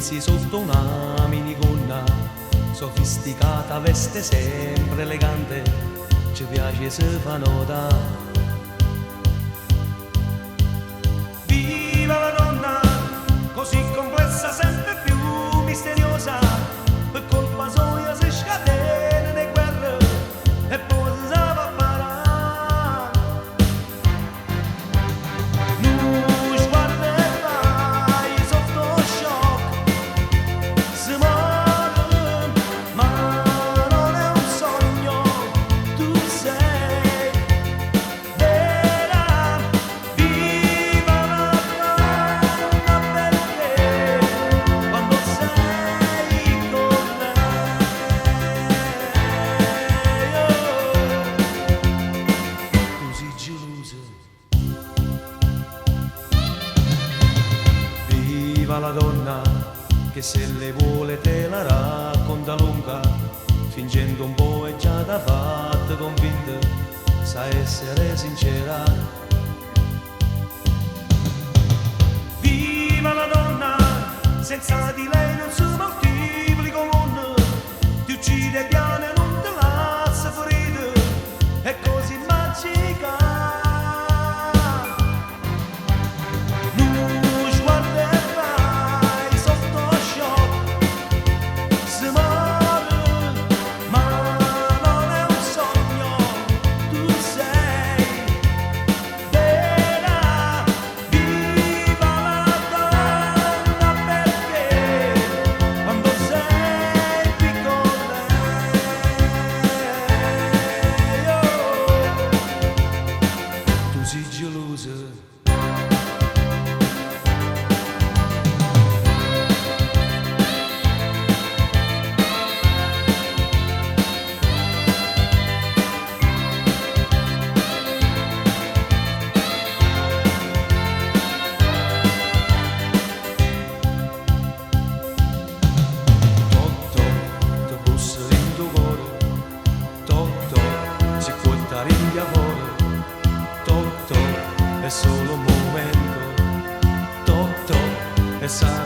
servizi sotto una minigonna, sofisticata, veste sempre elegante, ci piace se fa nota. Viva la donna, così complessa, sempre più misteriosa, per colpa sua si scatena le guerre e poi si sa parare. Non sguarda e vai sotto shock, si muore, ma non è un sogno, tu sei vera. Viva la donna perché quando sei con lei, tu sei gelosa. Viva la donna che se le vuole te la racconta lunga, fingendo un po' è già da fatta convinta, sa essere sincera. Viva la donna, senza di lei non si moltiplica un mondo, ti uccide piano e non te lascia ferito, è così magica. Non sguarda e vai sotto shock, si muore, ma non è un sogno, tu sei vera. Viva la donna perché quando sei qui con lei, tu sei gelosa. Toc toc, ti bussa in tuo cuore, toc toc, si può andare in via fuori, toc toc, è solo un momento, toc toc, e sa